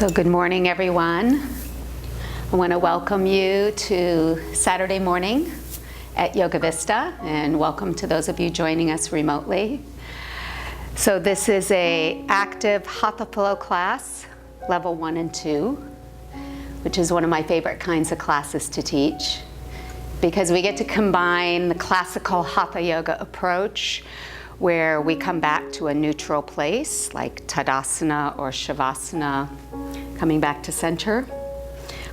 So good morning, everyone. I want to welcome you to Saturday morning at Yoga Vista, and welcome to those of you joining us remotely. So this is an active Hatha Flow class, level 1 and 2, which is one of my favorite kinds of classes to teach, because we get to combine the classical Hatha yoga approach, where we come back to a neutral place like Tadasana or Shavasana, coming back to center.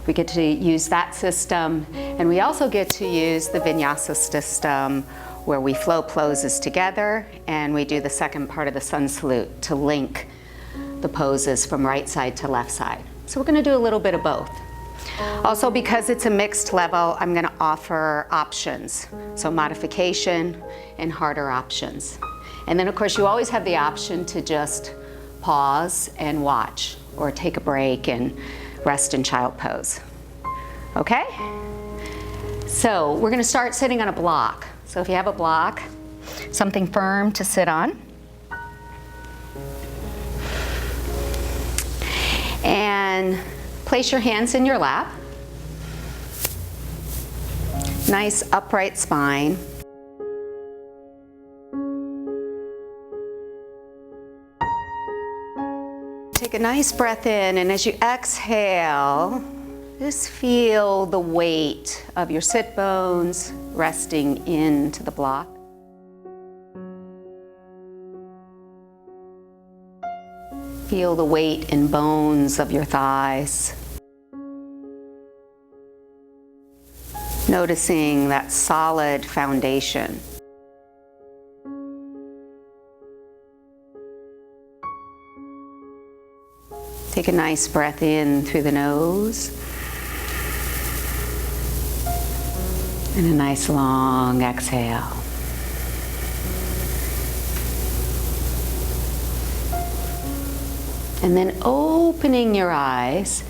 We get to use that system, and we also get to use the vinyasa system, where we flow poses together and we do the second part of the sun salute to link the poses from right side to left side. So we're going to do a little bit of both. Also, because it's a mixed level, I'm going to offer options, so modification and harder options. And then of course you always have the option to just pause and watch, or take a break and rest in child pose. Okay? So we're going to start sitting on a block. So if you have a block, something firm to sit on. And place your hands in your lap. Nice upright spine. Take a nice breath in, and as you exhale, just feel the weight of your sit bones resting into the block. Feel the weight in bones of your thighs. Noticing that solid foundation. Take a nice breath in through the nose. And a nice long exhale. And then opening your eyes,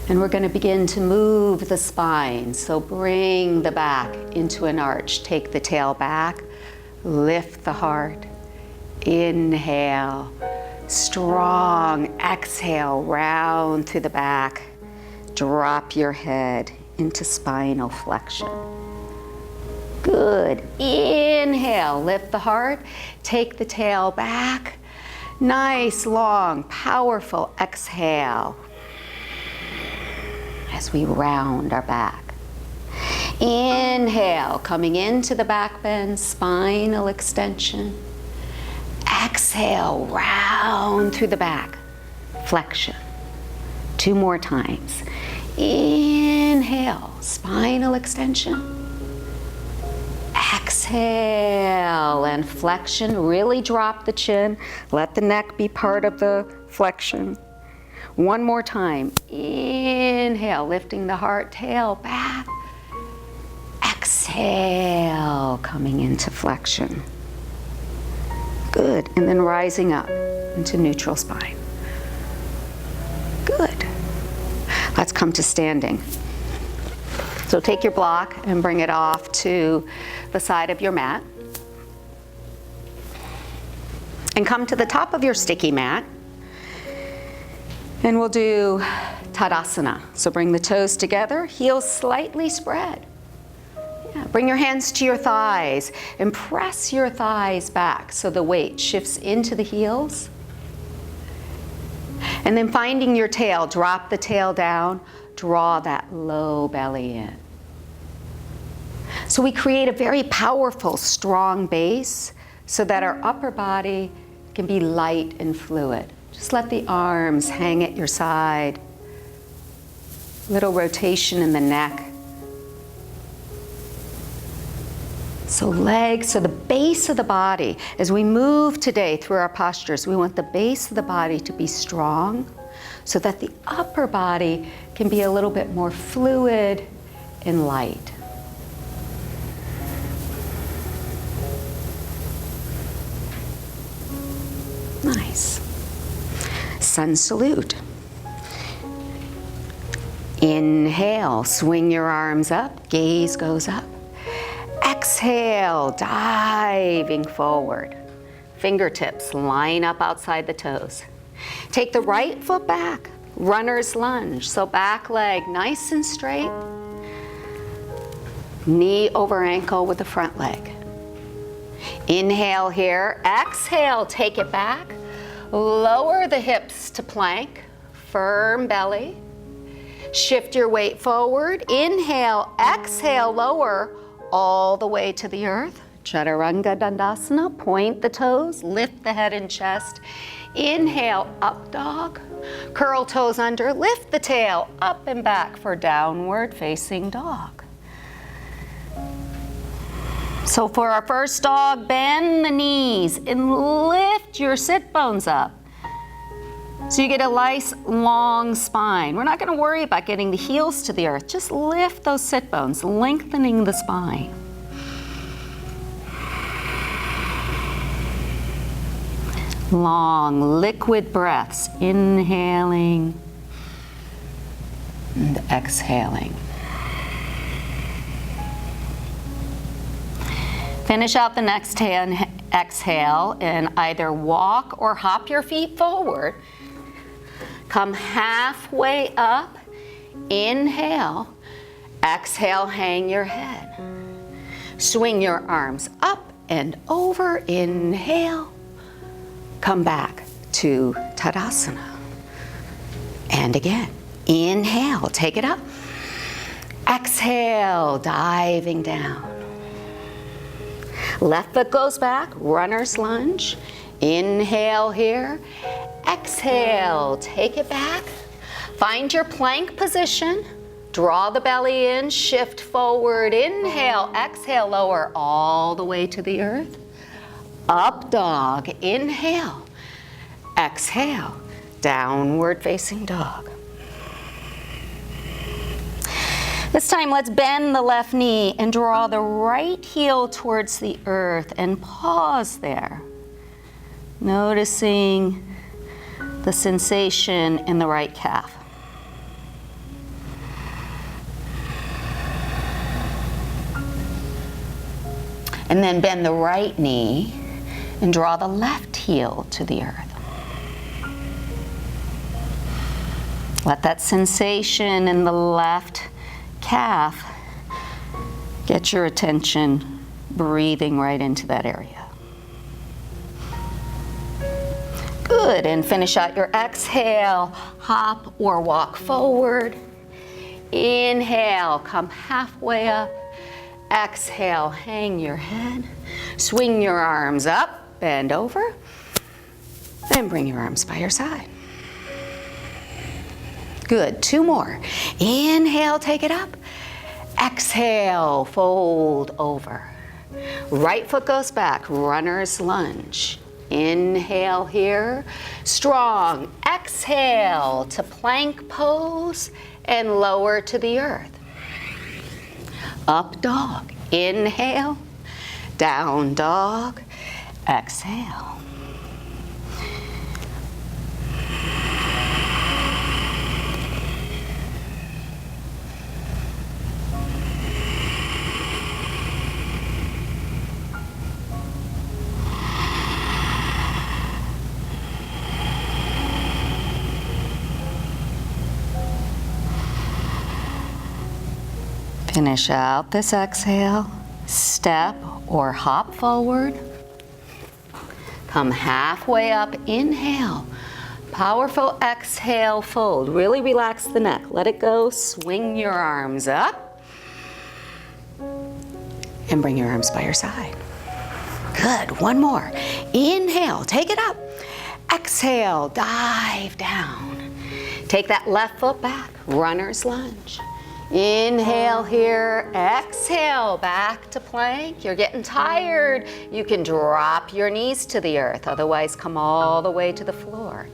and we're going to begin to move the spine. So bring the back into an arch. Take the tail back, lift the heart, inhale. Strong exhale, round through the back. Drop your head into spinal flexion. Good. Inhale, lift the heart. Take the tail back. Nice, long, powerful exhale as we round our back. Inhale, coming into the back bend, spinal extension. Exhale, round through the back, flexion. 2 more times. Inhale, spinal extension. Exhale, and flexion. Really drop the chin. Let the neck be part of the flexion. 1 more time. Inhale, lifting the heart, tail back. Exhale, coming into flexion. Good, and then rising up into neutral spine. Good. Let's come to standing. So take your block and bring it off to the side of your mat. And come to the top of your sticky mat. And we'll do Tadasana. So bring the toes together, heels slightly spread. Bring your hands to your thighs and press your thighs back so the weight shifts into the heels. And then finding your tail, drop the tail down, draw that low belly in. So we create a very powerful, strong base so that our upper body can be light and fluid. Just let the arms hang at your side. Little rotation in the neck. So legs, so the base of the body, as we move today through our postures, we want the base of the body to be strong so that the upper body can be a little bit more fluid and light. Nice. Sun salute. Inhale, swing your arms up, gaze goes up. Exhale, diving forward. Fingertips line up outside the toes. Take the right foot back, runner's lunge. So back leg nice and straight. Knee over ankle with the front leg. Inhale here, exhale, take it back. Lower the hips to plank, firm belly. Shift your weight forward. Inhale, exhale, lower all the way to the earth. Chaturanga Dandasana, point the toes, lift the head and chest. Inhale, up dog. Curl toes under, lift the tail, up and back for downward facing dog. So for our first dog, bend the knees and lift your sit bones up. So you get a nice long spine. We're not going to worry about getting the heels to the earth. Just lift those sit bones, lengthening the spine. Long, liquid breaths, inhaling and exhaling. Finish out the next exhale and either walk or hop your feet forward. Come halfway up, inhale, exhale, hang your head. Swing your arms up and over, inhale, come back to Tadasana. And again, inhale, take it up. Exhale, diving down. Left foot goes back, runner's lunge. Inhale here. Exhale, take it back. Find your plank position. Draw the belly in, shift forward. Inhale, exhale, lower all the way to the earth. Up dog, inhale. Exhale, downward facing dog. This time, let's bend the left knee and draw the right heel towards the earth and pause there. Noticing the sensation in the right calf. And then bend the right knee and draw the left heel to the earth. Let that sensation in the left calf get your attention, breathing right into that area. Good, and finish out your exhale, hop or walk forward. Inhale, come halfway up. Exhale, hang your head. Swing your arms up, bend over, and bring your arms by your side. Good, 2 more. Inhale, take it up. Exhale, fold over. Right foot goes back, runner's lunge. Inhale here, strong. Exhale to plank pose and lower to the earth. Up dog, inhale. Down dog, exhale. Finish out this exhale, step or hop forward. Come halfway up, inhale. Powerful exhale, fold. Really relax the neck, let it go. Swing your arms up and bring your arms by your side. Good, 1 more. Inhale, take it up. Exhale, dive down. Take that left foot back, runner's lunge. Inhale here, exhale, back to plank. You're getting tired. You can drop your knees to the earth, otherwise come all the way to the floor.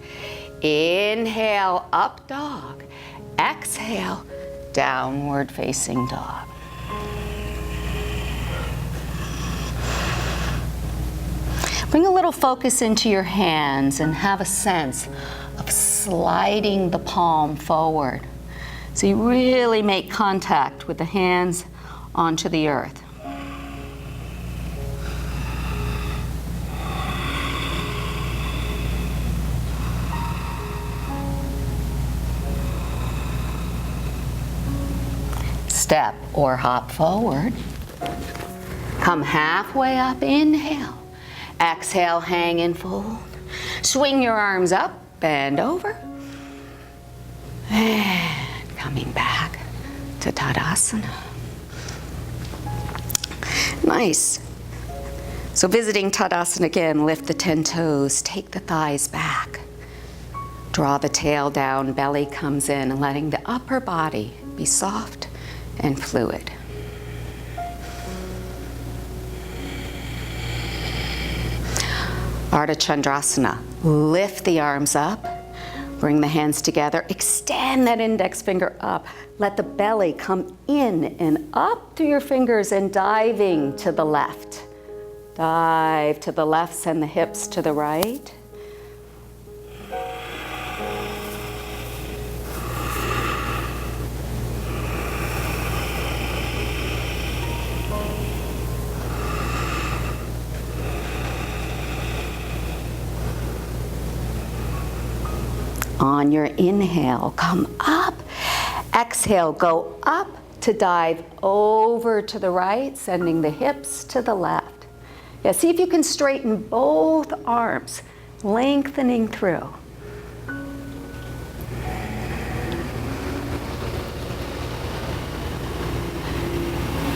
Inhale, up dog. Exhale, downward facing dog. Bring a little focus into your hands and have a sense of sliding the palm forward. So you really make contact with the hands onto the earth. step or hop forward. Come halfway up, inhale. Exhale, hang and fold. Swing your arms up, bend over. And coming back to Tadasana. Nice. So visiting Tadasana again, lift the 10 toes, take the thighs back. Draw the tail down, belly comes in, and letting the upper body be soft and fluid. Ardha Chandrasana. Lift the arms up, bring the hands together, extend that index finger up. Let the belly come in and up through your fingers and diving to the left. Dive to the left, send the hips to the right. On your inhale, come up. Exhale, go up to dive over to the right, sending the hips to the left. Yeah, see if you can straighten both arms, lengthening through.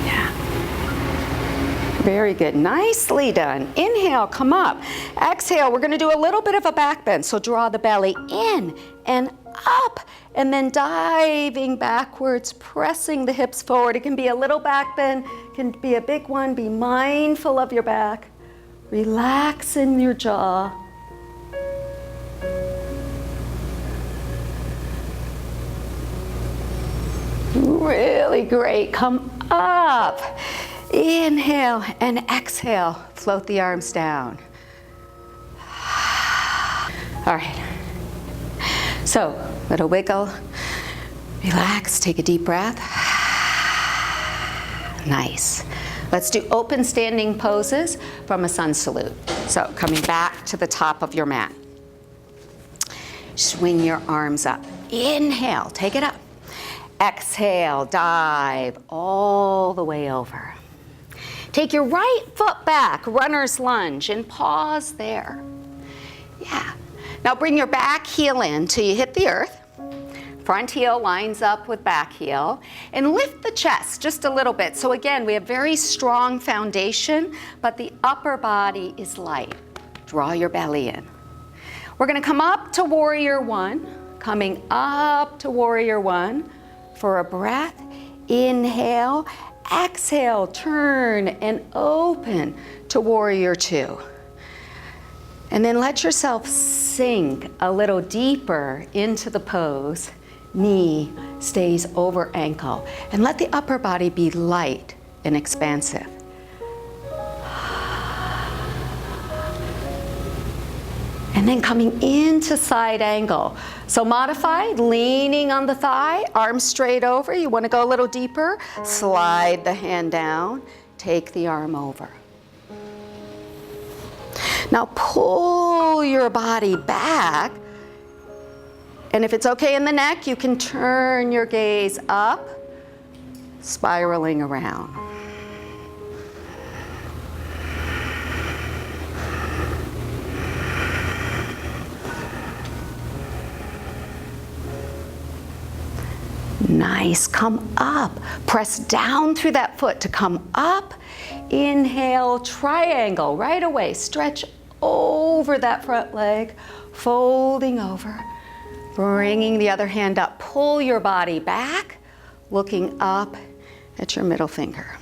Yeah. Very good. Nicely done. Inhale, come up. Exhale, we're going to do a little bit of a back bend. So draw the belly in and up, and then diving backwards, pressing the hips forward. It can be a little back bend, can be a big one. Be mindful of your back. Relax in your jaw. Really great. Come up. Inhale and exhale. Float the arms down. All right. So, little wiggle, relax, take a deep breath. Nice. Let's do open standing poses from a sun salute. So, coming back to the top of your mat. Swing your arms up. Inhale, take it up. Exhale, dive all the way over. Take your right foot back, runner's lunge, and pause there. Yeah. Now bring your back heel in till you hit the earth. Front heel lines up with back heel. And lift the chest just a little bit. So again, we have very strong foundation, but the upper body is light. Draw your belly in. We're going to come up to warrior one. Coming up to warrior one for a breath. Inhale. Exhale, turn and open to warrior two. And then let yourself sink a little deeper into the pose. Knee stays over ankle. And let the upper body be light and expansive. And then coming into side angle. So modified, leaning on the thigh, arms straight over. You want to go a little deeper. Slide the hand down, take the arm over. Now pull your body back. And if it's okay in the neck, you can turn your gaze up, spiraling around. Nice, come up. Press down through that foot to come up. Inhale, triangle right away. Stretch over that front leg, folding over. Bringing the other hand up. Pull your body back, looking up at your middle finger.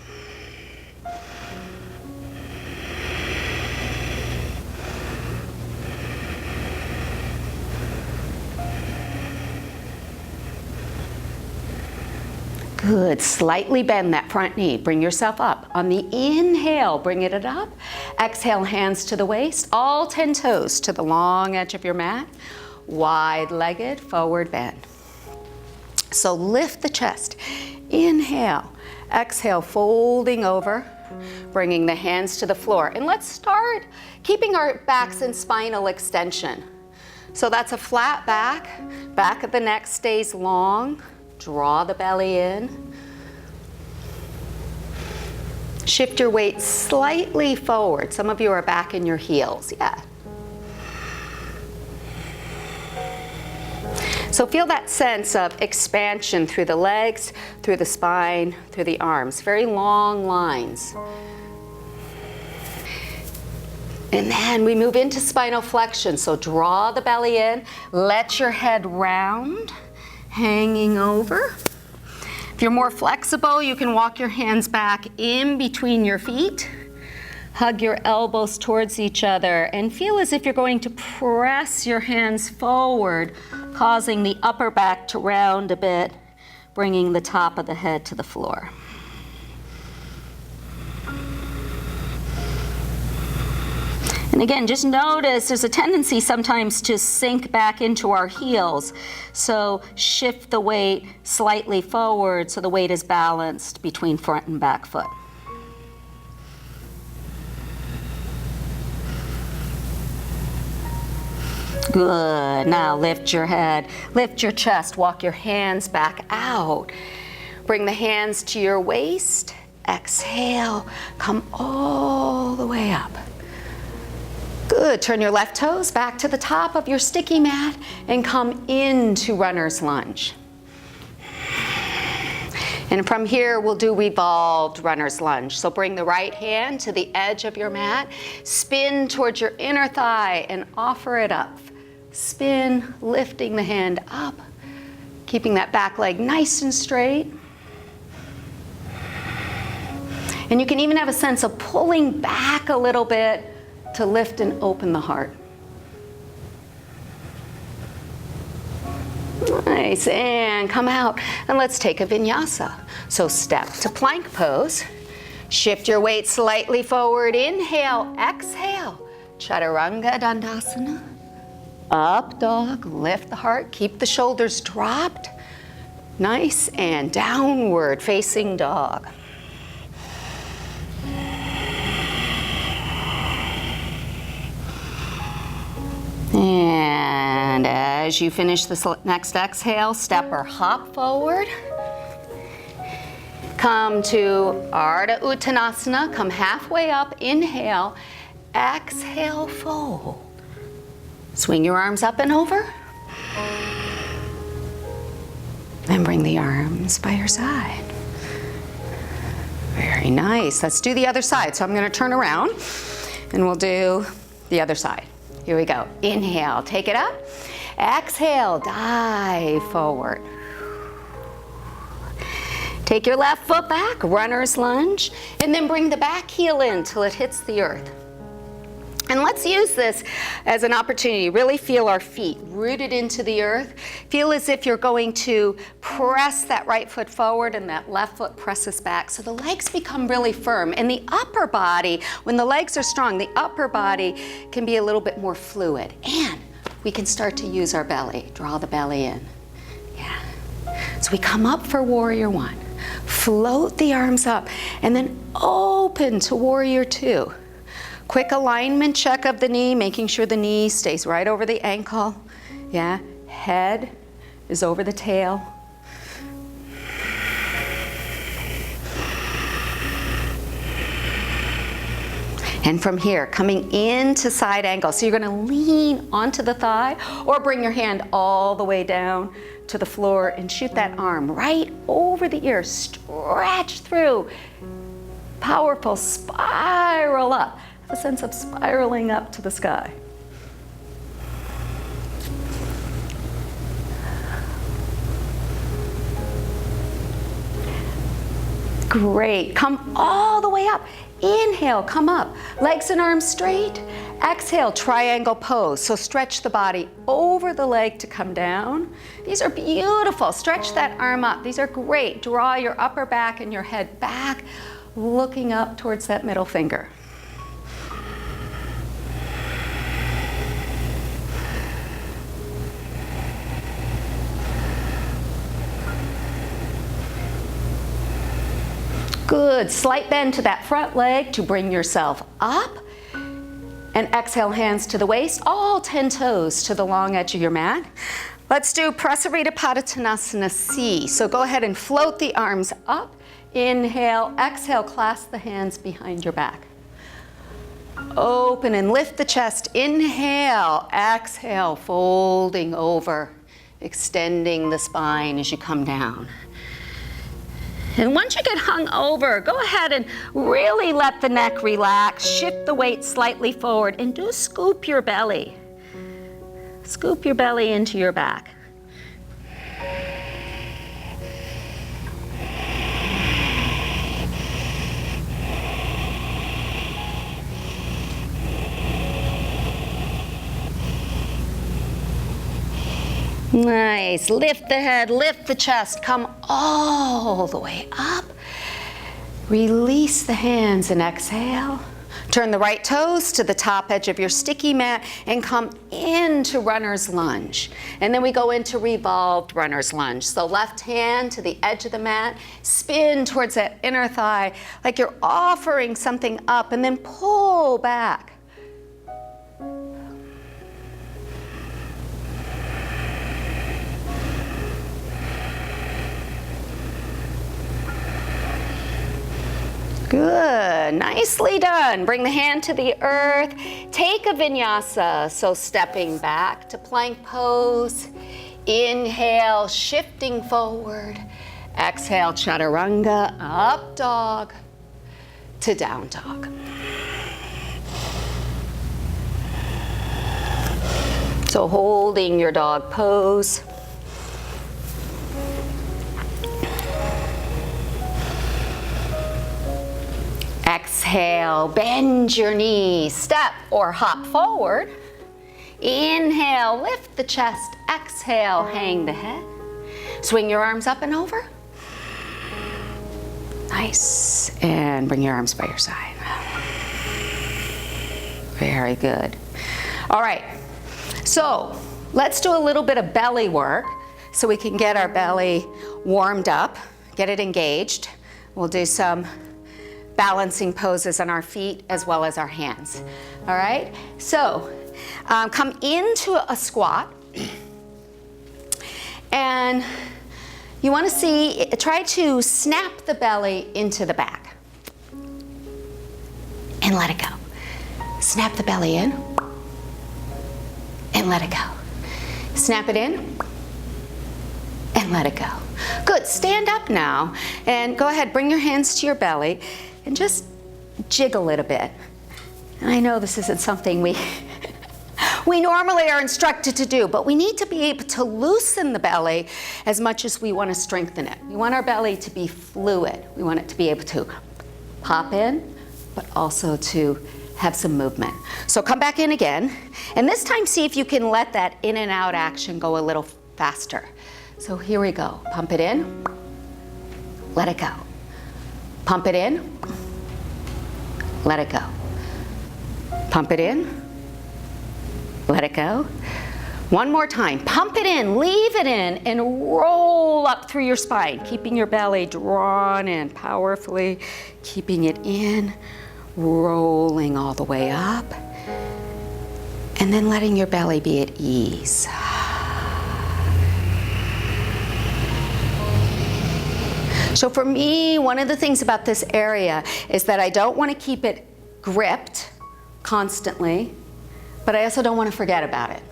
Good, slightly bend that front knee. Bring yourself up. On the inhale, bring it up. Exhale, hands to the waist. All 10 toes to the long edge of your mat. Wide-legged, forward bend. So lift the chest. Inhale. Exhale, folding over. Bringing the hands to the floor. And let's start keeping our backs in spinal extension. So that's a flat back. Back of the neck stays long. Draw the belly in. Shift your weight slightly forward. Some of you are back in your heels. Yeah. So feel that sense of expansion through the legs, through the spine, through the arms. Very long lines. And then we move into spinal flexion. So draw the belly in, let your head round, hanging over. If you're more flexible, you can walk your hands back in between your feet. Hug your elbows towards each other and feel as if you're going to press your hands forward, causing the upper back to round a bit, bringing the top of the head to the floor. And again, just notice there's a tendency sometimes to sink back into our heels. So shift the weight slightly forward so the weight is balanced between front and back foot. Good. Now lift your head, lift your chest, walk your hands back out. Bring the hands to your waist. Exhale, come all the way up. Good. Turn your left toes back to the top of your sticky mat and come into runner's lunge. And from here, we'll do revolved runner's lunge. So bring the right hand to the edge of your mat, spin towards your inner thigh and offer it up. Spin, lifting the hand up, keeping that back leg nice and straight. And you can even have a sense of pulling back a little bit to lift and open the heart. Nice, and come out, and let's take a vinyasa. So step to plank pose. Shift your weight slightly forward. Inhale, exhale. Chaturanga Dandasana. Up dog, lift the heart, keep the shoulders dropped. Nice, and downward facing dog. And as you finish this next exhale, step or hop forward. Come to Ardha Uttanasana, come halfway up, inhale, exhale, fold. Swing your arms up and over. And bring the arms by your side. Very nice. Let's do the other side. So I'm going to turn around and we'll do the other side. Here we go. Inhale, take it up. Exhale, dive forward. Take your left foot back, runner's lunge, and then bring the back heel in till it hits the earth. And let's use this as an opportunity. Really feel our feet rooted into the earth. Feel as if you're going to press that right foot forward and that left foot presses back. So the legs become really firm. And the upper body, when the legs are strong, the upper body can be a little bit more fluid. And we can start to use our belly. Draw the belly in. Yeah. So we come up for warrior one. Float the arms up and then open to warrior two. Quick alignment check of the knee, making sure the knee stays right over the ankle. Yeah, head is over the tail. And from here, coming into side angle. So you're gonna lean onto the thigh or bring your hand all the way down to the floor and shoot that arm right over the ear. Stretch through. Powerful, spiral up. A sense of spiraling up to the sky. Great. Come all the way up. Inhale, come up. Legs and arms straight. Exhale, triangle pose. So stretch the body over the leg to come down. These are beautiful. Stretch that arm up. These are great. Draw your upper back and your head back, looking up towards that middle finger. Good, slight bend to that front leg to bring yourself up. And exhale, hands to the waist, all 10 toes to the long edge of your mat. Let's do Prasarita Padottanasana C. So go ahead and float the arms up Inhale, exhale, clasp the hands behind your back. Open and lift the chest. Inhale, exhale, folding over, extending the spine as you come down. And once you get hung over, go ahead and really let the neck relax. Shift the weight slightly forward and do scoop your belly. Scoop your belly into your back. Nice. Lift the head, lift the chest, come all the way up. Release the hands and exhale. Turn the right toes to the top edge of your sticky mat and come into runner's lunge. And then we go into revolved runner's lunge. So left hand to the edge of the mat, spin towards that inner thigh like you're offering something up, and then pull back. Good, nicely done. Bring the hand to the earth. Take a vinyasa, so stepping back to plank pose. Inhale, shifting forward. Exhale, chaturanga, up dog to down dog. So holding your dog pose. Exhale, bend your knees, step or hop forward. Inhale, lift the chest. Exhale, hang the head. Swing your arms up and over. Nice. And bring your arms by your side. Very good. All right, so let's do a little bit of belly work so we can get our belly warmed up, get it engaged. We'll do some balancing poses on our feet as well as our hands. All right, so come into a squat, and you want to try to snap the belly into the back and let it go. Snap the belly in and let it go. Snap it in and let it go. Good, stand up now and go ahead, bring your hands to your belly and just jiggle it a bit. And I know this isn't something we normally are instructed to do, but we need to be able to loosen the belly as much as we want to strengthen it. We want our belly to be fluid. We want it to be able to pop in, but also to have some movement. So come back in again, and this time see if you can let that in and out action go a little faster. So here we go. Pump it in, let it go. Pump it in, let it go. Pump it in, let it go. One more time. Pump it in, leave it in, and roll up through your spine, keeping your belly drawn in powerfully, keeping it in, rolling all the way up, and then letting your belly be at ease. So for me, one of the things about this area is that I don't want to keep it gripped constantly, but I also don't want to forget about it.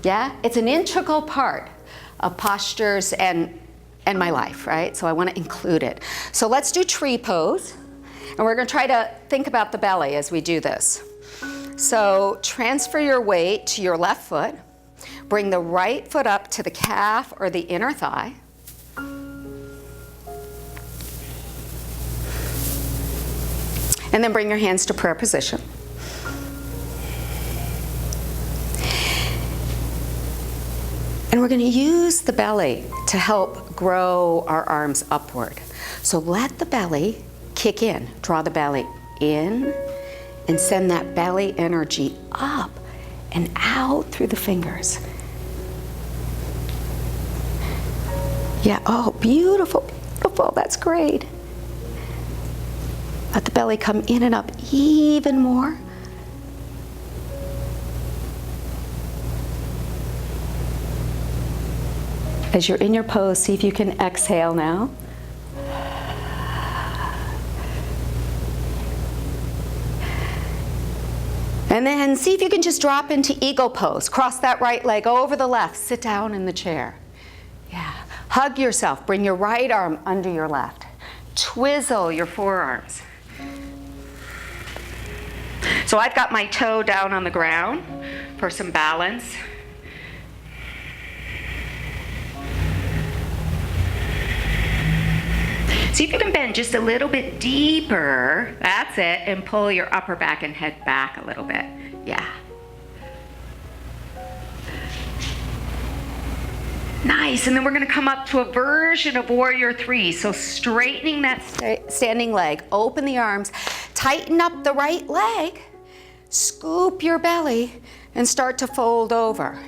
Yeah, it's an integral part of postures and my life, right? So I want to include it. So let's do tree pose, and we're going to try to think about the belly as we do this. So transfer your weight to your left foot, bring the right foot up to the calf or the inner thigh. And then bring your hands to prayer position. And we're going to use the belly to help grow our arms upward. So let the belly kick in. Draw the belly in and send that belly energy up and out through the fingers. Yeah, oh, beautiful, beautiful. That's great. Let the belly come in and up even more. As you're in your pose, see if you can exhale now. And then see if you can just drop into eagle pose. Cross that right leg over the left. Sit down in the chair. Yeah. Hug yourself. Bring your right arm under your left. Twizzle your forearms. So I've got my toe down on the ground for some balance. See if you can bend just a little bit deeper. That's it. And pull your upper back and head back a little bit. Yeah. Nice. And then we're going to come up to a version of Warrior 3. So straightening that standing leg. Open the arms. Tighten up the right leg. Scoop your belly and start to fold over.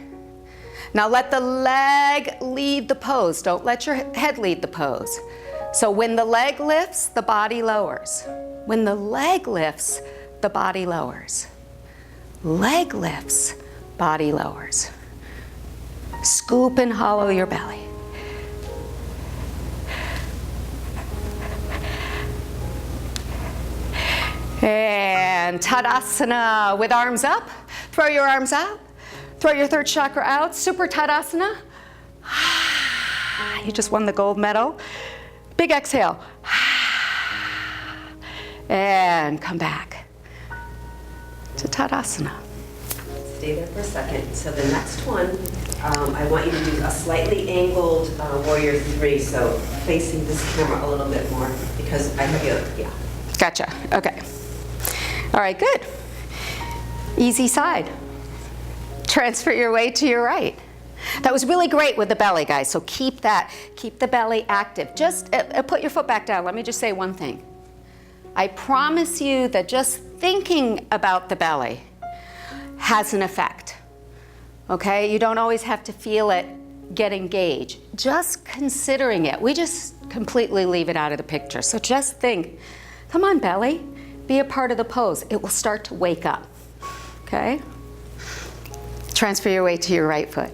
Now let the leg lead the pose. Don't let your head lead the pose. So when the leg lifts, the body lowers. When the leg lifts, the body lowers. Leg lifts, body lowers. Scoop and hollow your belly. And Tadasana with arms up. Throw your arms out. Throw your third chakra out. Super Tadasana. You just won the gold medal. Big exhale. And come back to Tadasana. Stay there for a second. So the next one, I want you to do a slightly angled Warrior 3, so facing this camera a little bit more, because I feel, yeah. Gotcha. Okay. All right, good. Easy side. Transfer your weight to your right. That was really great with the belly, guys, so keep the belly active. Just put your foot back down. Let me just say one thing. I promise you that just thinking about the belly has an effect, okay? You don't always have to feel it get engaged. Just considering it, we just completely leave it out of the picture. So just think, come on, belly, be a part of the pose. It will start to wake up, okay? Transfer your weight to your right foot.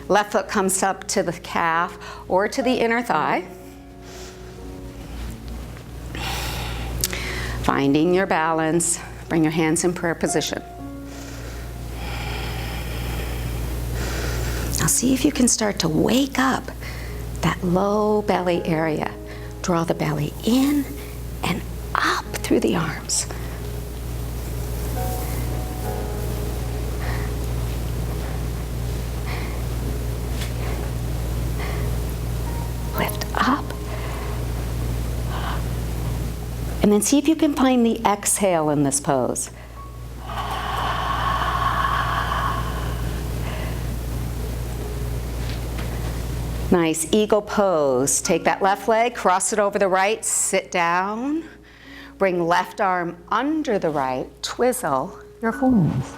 Left foot comes up to the calf or to the inner thigh. Finding your balance. Bring your hands in prayer position. Now see if you can start to wake up that low belly area. Draw the belly in and up through the arms. Lift up. And then see if you can find the exhale in this pose. Nice eagle pose. Take that left leg, cross it over the right, sit down. Bring left arm under the right, twizzle your forearms.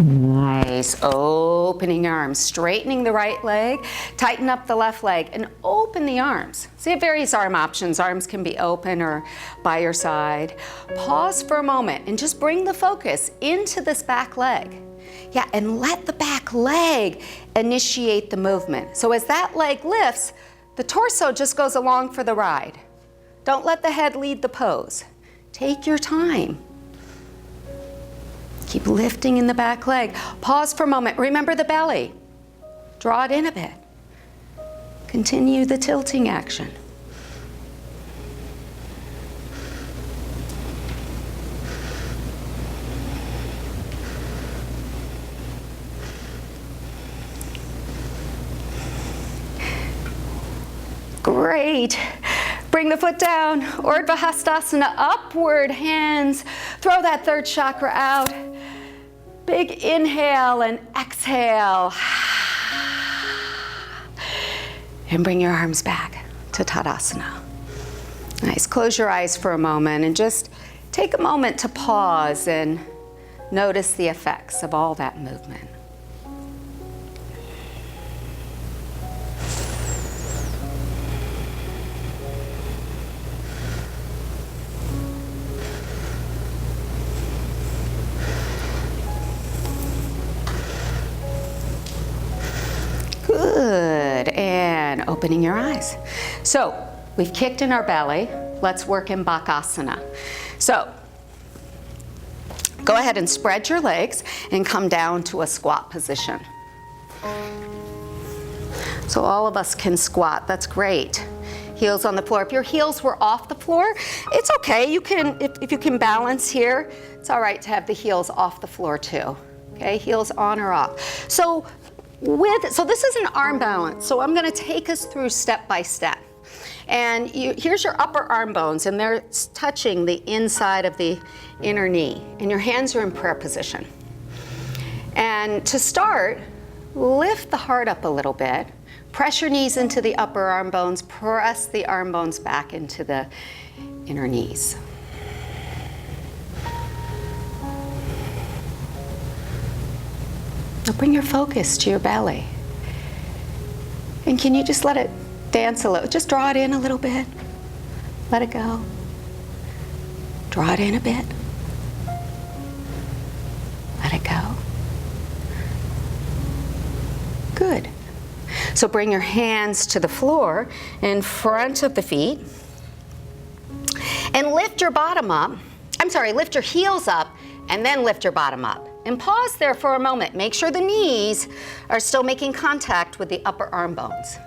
Nice, opening arms, straightening the right leg, tighten up the left leg, and open the arms. So you have various arm options. Arms can be open or by your side. Pause for a moment and just bring the focus into this back leg. Yeah, and let the back leg initiate the movement. So as that leg lifts, the torso just goes along for the ride. Don't let the head lead the pose. Take your time. Keep lifting in the back leg. Pause for a moment. Remember the belly. Draw it in a bit. Continue the tilting action. Great. Bring the foot down. Urdhva Hastasana, upward hands. Throw that third chakra out. Big inhale and exhale. And bring your arms back to Tadasana. Nice. Close your eyes for a moment and just take a moment to pause and notice the effects of all that movement. opening your eyes. So we've kicked in our belly. Let's work in Bakasana. So go ahead and spread your legs and come down to a squat position. So all of us can squat. That's great. Heels on the floor. If your heels were off the floor, it's okay. You can, if you can balance here, it's all right to have the heels off the floor too. Okay, heels on or off. So this is an arm balance. So I'm going to take us through step by step. And here's your upper arm bones, and they're touching the inside of the inner knee. And your hands are in prayer position. And to start, lift the heart up a little bit. Press your knees into the upper arm bones. Press the arm bones back into the inner knees. Now bring your focus to your belly. And can you just let it dance a little? Just draw it in a little bit. Let it go. Draw it in a bit. Let it go. Good. So bring your hands to the floor in front of the feet. And lift your bottom up. Lift your heels up and then lift your bottom up. And pause there for a moment. Make sure the knees are still making contact with the upper arm bones.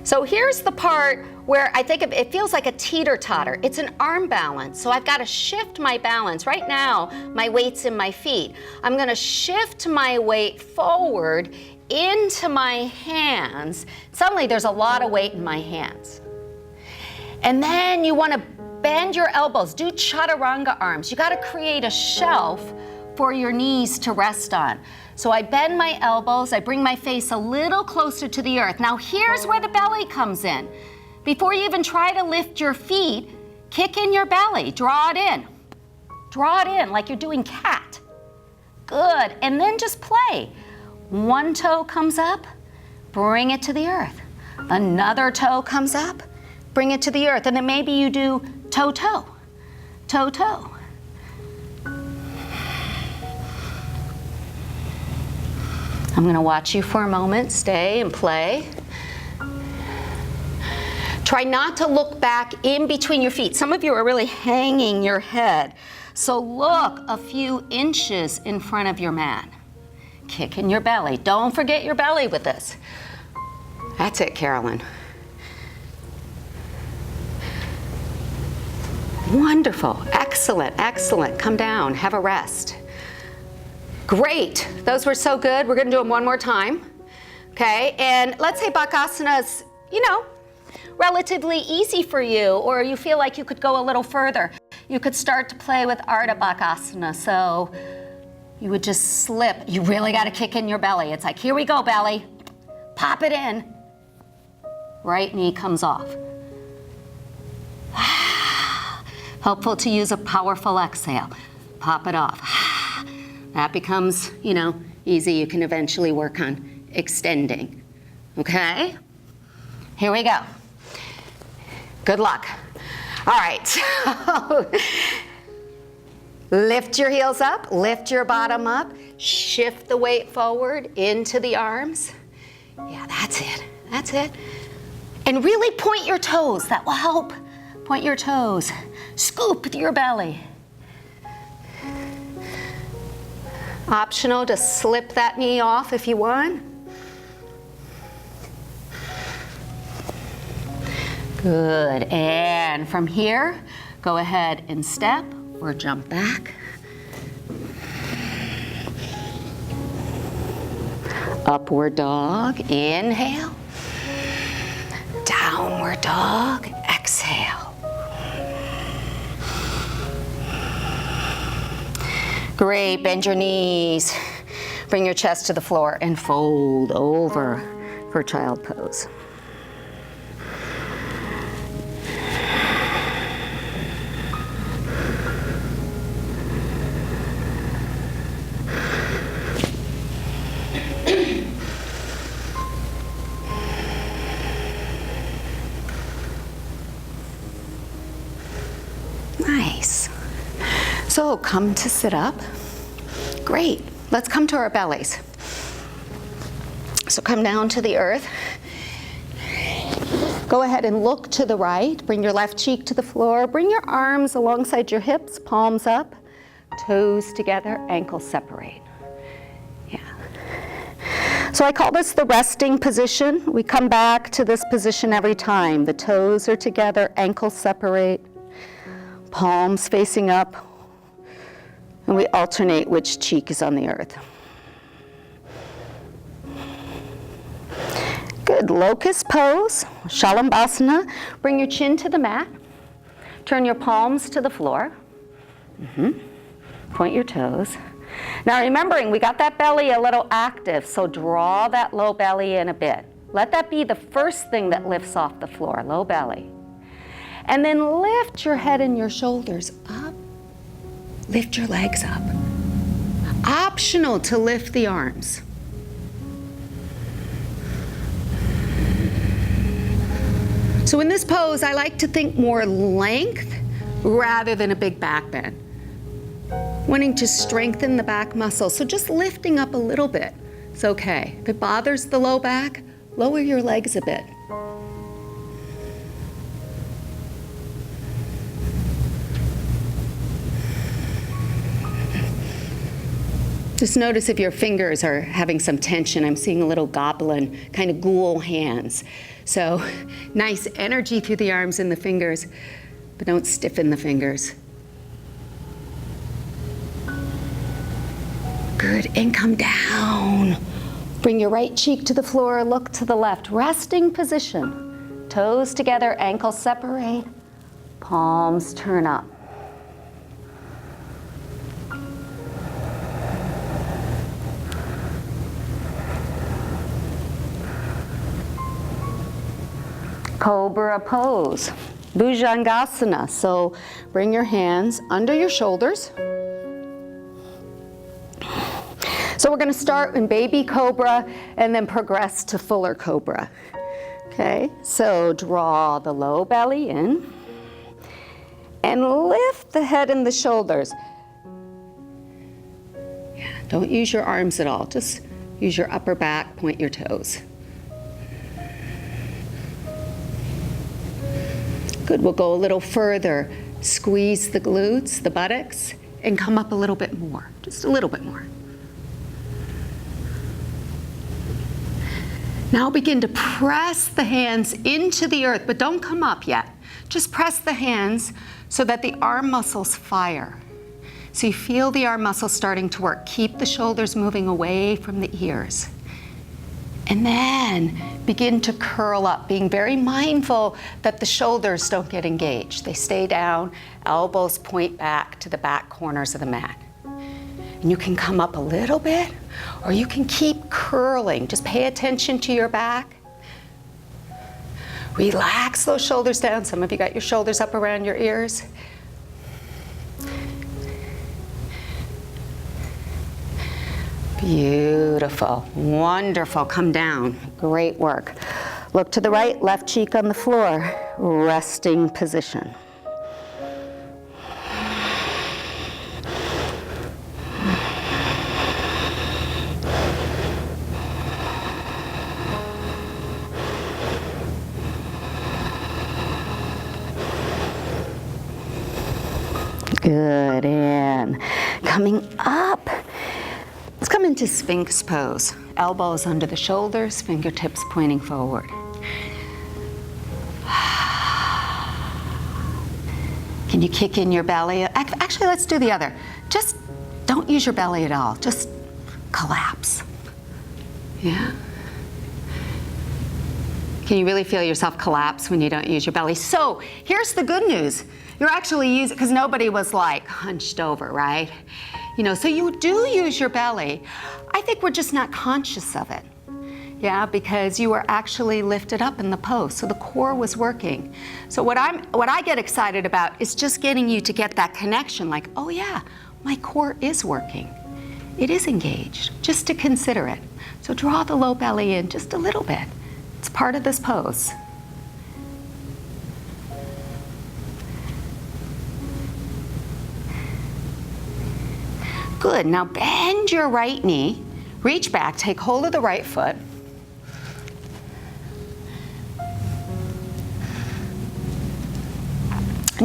So here's the part where I think it feels like a teeter-totter. It's an arm balance, so I've got to shift my balance. Right now, my weight's in my feet. I'm going to shift my weight forward into my hands. Suddenly, there's a lot of weight in my hands. And then you want to bend your elbows. Do chaturanga arms. You got to create a shelf for your knees to rest on. So I bend my elbows, I bring my face a little closer to the earth. Now here's where the belly comes in. Before you even try to lift your feet, kick in your belly, draw it in. Draw it in like you're doing cat. Good, and then just play. One toe comes up, bring it to the earth. Another toe comes up, bring it to the earth. And then maybe you do toe-toe, toe-toe. I'm going to watch you for a moment. Stay and play. Try not to look back in between your feet. Some of you are really hanging your head. So look a few inches in front of your mat. Kick in your belly. Don't forget your belly with this. That's it, Carolyn. Wonderful. Excellent, excellent. Come down. Have a rest. Great. Those were so good. We're going to do them one more time. Okay? And let's say Bakasana is, relatively easy for you, or you feel like you could go a little further. You could start to play with Ardha Bakasana. So you would just slip. You really got to kick in your belly. It's like, here we go, belly. Pop it in. Right knee comes off. Helpful to use a powerful exhale. Pop it off. That becomes, easy. You can eventually work on extending. Okay? Here we go. Good luck. All right. So lift your heels up, lift your bottom up, shift the weight forward into the arms. Yeah, that's it. That's it. And really point your toes. That will help. Point your toes. Scoop with your belly. Optional to slip that knee off if you want. Good. And from here, go ahead and step or jump back. Upward dog. Inhale. Downward dog. Exhale. Great, bend your knees. Bring your chest to the floor and fold over for child pose. Nice. So come to sit up. Great. Let's come to our bellies. So come down to the earth. Go ahead and look to the right. Bring your left cheek to the floor. Bring your arms alongside your hips, palms up, toes together, ankles separate. Yeah. So I call this the resting position. We come back to this position every time. The toes are together, ankles separate, palms facing up, and we alternate which cheek is on the earth. Good, locust pose, Shalambhasana. Bring your chin to the mat. Turn your palms to the floor. Point your toes. Now remembering, we got that belly a little active, so draw that low belly in a bit. Let that be the first thing that lifts off the floor, low belly. And then lift your head and your shoulders up. Lift your legs up. Optional to lift the arms. So in this pose, I like to think more length rather than a big back bend. Wanting to strengthen the back muscle, so just lifting up a little bit is okay. If it bothers the low back, lower your legs a bit. Just notice if your fingers are having some tension. I'm seeing a little goblin, kind of ghoul hands. So nice energy through the arms and the fingers, but don't stiffen the fingers. Good, and come down. Bring your right cheek to the floor, look to the left. Resting position. Toes together, ankles separate, palms turn up. Cobra pose, Bhujangasana. So bring your hands under your shoulders. So we're going to start in baby cobra and then progress to fuller cobra. Okay, so draw the low belly in and lift the head and the shoulders. Yeah, don't use your arms at all, just use your upper back, point your toes. Good, we'll go a little further. Squeeze the glutes, the buttocks, and come up a little bit more, just a little bit more. Now begin to press the hands into the earth, but don't come up yet. Just press the hands so that the arm muscles fire. So you feel the arm muscles starting to work. Keep the shoulders moving away from the ears. And then begin to curl up, being very mindful that the shoulders don't get engaged. They stay down, elbows point back to the back corners of the mat. And you can come up a little bit, or you can keep curling. Just pay attention to your back. Relax those shoulders down. Some of you got your shoulders up around your ears. Beautiful, wonderful, come down, great work. Look to the right, left cheek on the floor, resting position. Good, and coming up. Let's come into Sphinx pose. Elbows under the shoulders, fingertips pointing forward. Can you kick in your belly? Actually, let's do the other. Just don't use your belly at all. Just collapse. Yeah? Can you really feel yourself collapse when you don't use your belly? So here's the good news. You're actually using, because nobody was like hunched over, right? You know, so you do use your belly. I think we're just not conscious of it. Yeah, because you were actually lifted up in the pose, so the core was working. So what I get excited about is just getting you to get that connection, like, oh yeah, my core is working. It is engaged, just to consider it. So draw the low belly in just a little bit. It's part of this pose. Good, now bend your right knee, reach back, take hold of the right foot.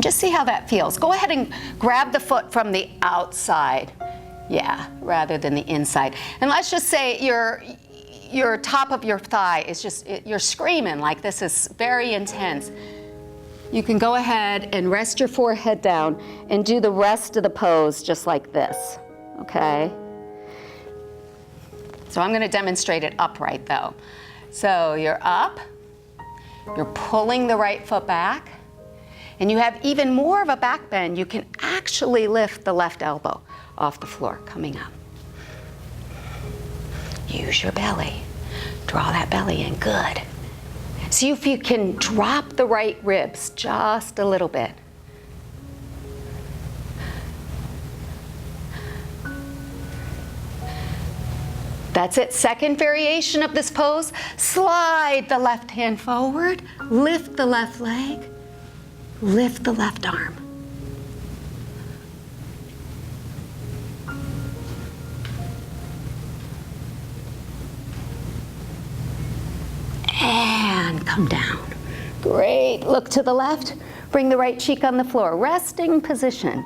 And just see how that feels. Go ahead and grab the foot from the outside, yeah, rather than the inside. And let's just say your top of your thigh is just, you're screaming like this is very intense. You can go ahead and rest your forehead down and do the rest of the pose just like this, okay? So I'm going to demonstrate it upright though. So you're up, you're pulling the right foot back, and you have even more of a back bend. You can actually lift the left elbow off the floor, coming up. Use your belly. Draw that belly in, good. See if you can drop the right ribs just a little bit. That's it, second variation of this pose. Slide the left hand forward, lift the left leg, lift the left arm. And come down. Great, look to the left, bring the right cheek on the floor, resting position.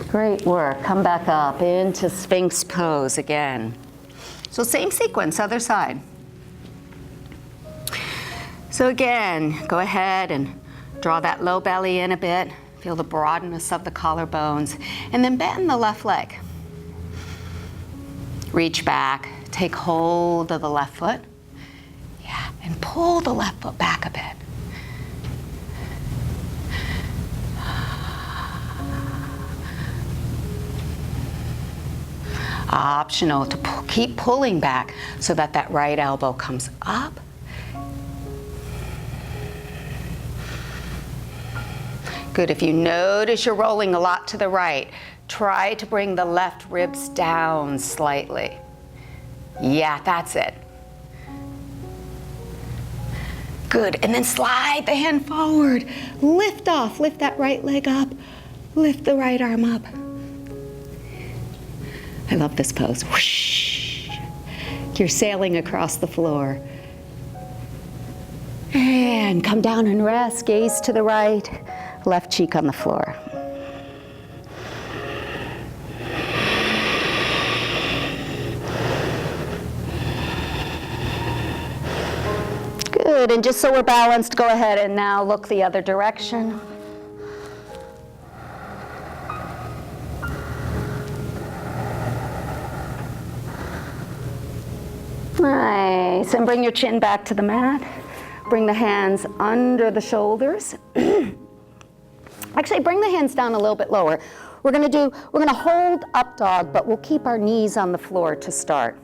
Great work. Come back up into Sphinx pose again. So same sequence, other side. So again, go ahead and draw that low belly in a bit. Feel the broadness of the collarbones. And then bend the left leg. Reach back, take hold of the left foot. Yeah, and pull the left foot back a bit. Optional to keep pulling back so that that right elbow comes up. Good, if you notice you're rolling a lot to the right, try to bring the left ribs down slightly. Yeah, that's it. Good, and then slide the hand forward. Lift off, lift that right leg up, lift the right arm up. I love this pose. Whoosh. You're sailing across the floor. And come down and rest, gaze to the right, left cheek on the floor. Good, and just so we're balanced, go ahead and now look the other direction. Nice, and bring your chin back to the mat. Bring the hands under the shoulders. Actually, bring the hands down a little bit lower. We're gonna hold up dog, but we'll keep our knees on the floor to start.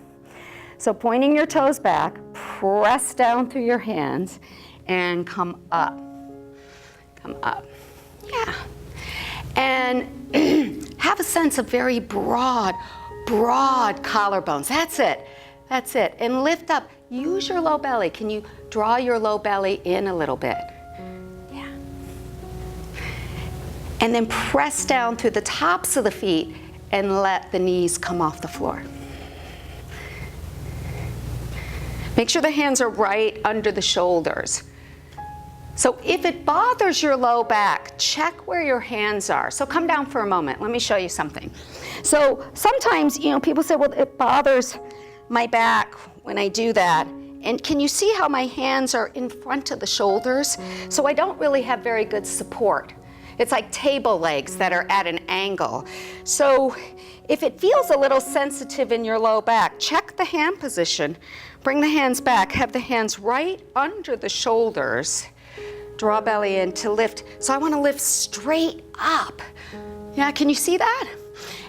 So pointing your toes back, press down through your hands, and come up. Come up, yeah. And have a sense of very broad collarbones. That's it. That's it. And lift up. Use your low belly. Can you draw your low belly in a little bit? Yeah. And then press down through the tops of the feet and let the knees come off the floor. Make sure the hands are right under the shoulders. So if it bothers your low back, check where your hands are. So come down for a moment. Let me show you something. So sometimes, people say, well, it bothers my back when I do that. And can you see how my hands are in front of the shoulders? So I don't really have very good support. It's like table legs that are at an angle. So if it feels a little sensitive in your low back, check the hand position. Bring the hands back. Have the hands right under the shoulders. Draw belly in to lift. So I want to lift straight up. Yeah, can you see that?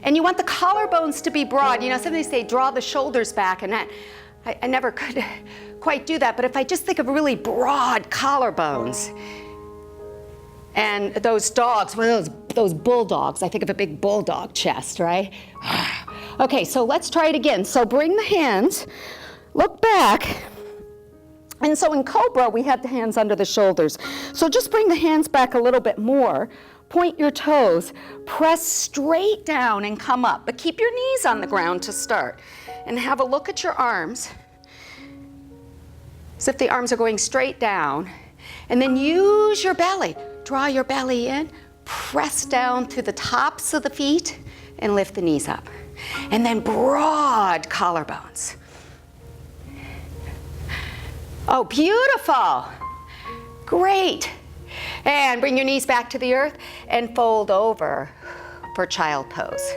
And you want the collarbones to be broad. Sometimes they draw the shoulders back, and I never could quite do that. But if I just think of really broad collarbones, and those dogs, those bulldogs, I think of a big bulldog chest, right? Okay, so let's try it again. So bring the hands, look back. And so in Cobra, we have the hands under the shoulders. So just bring the hands back a little bit more. point your toes, press straight down and come up, but keep your knees on the ground to start. And have a look at your arms, as if the arms are going straight down. And then use your belly, draw your belly in, press down through the tops of the feet, and lift the knees up. And then broad collarbones. Oh, beautiful. Great. And bring your knees back to the earth and fold over for child pose.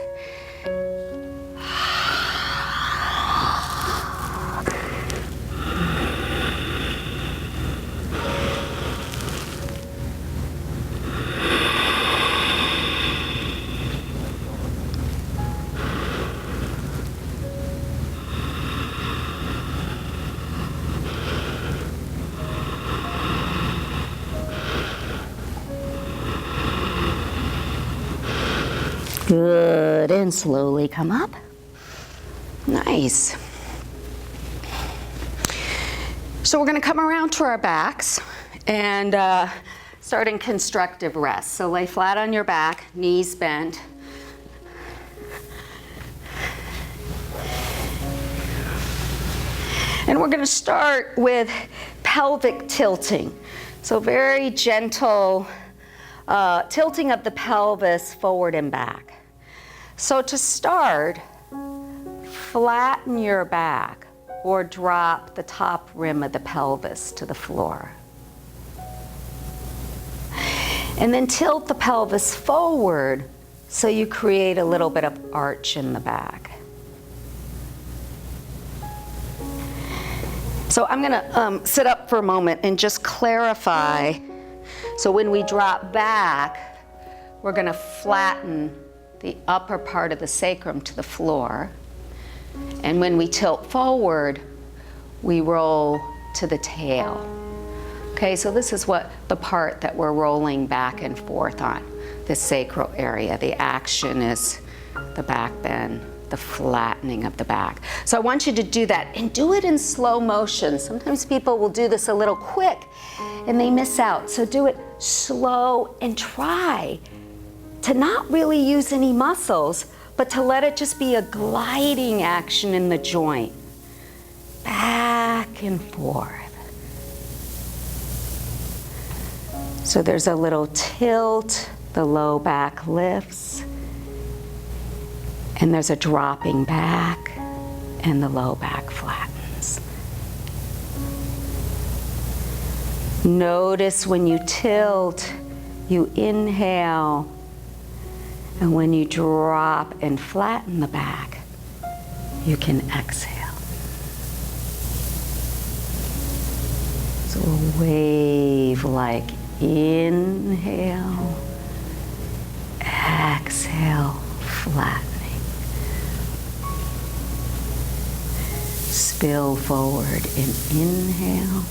Good, and slowly come up. Nice. So we're gonna come around to our backs and start in constructive rest. So lay flat on your back, knees bent. And we're gonna start with pelvic tilting. So very gentle tilting of the pelvis forward and back. So to start, flatten your back or drop the top rim of the pelvis to the floor. And then tilt the pelvis forward so you create a little bit of arch in the back. So I'm gonna sit up for a moment and just clarify. So when we drop back, we're gonna flatten the upper part of the sacrum to the floor. And when we tilt forward, we roll to the tail. Okay, so this is what the part that we're rolling back and forth on, the sacral area. The action is the back bend, the flattening of the back. So I want you to do that and do it in slow motion. Sometimes people will do this a little quick and they miss out. So do it slow and try to not really use any muscles, but to let it just be a gliding action in the joint. Back and forth. So there's a little tilt, the low back lifts, and there's a dropping back, and the low back flattens. Notice when you tilt, you inhale, and when you drop and flatten the back, you can exhale. So a wave like inhale, exhale, flattening. Spill forward and inhale.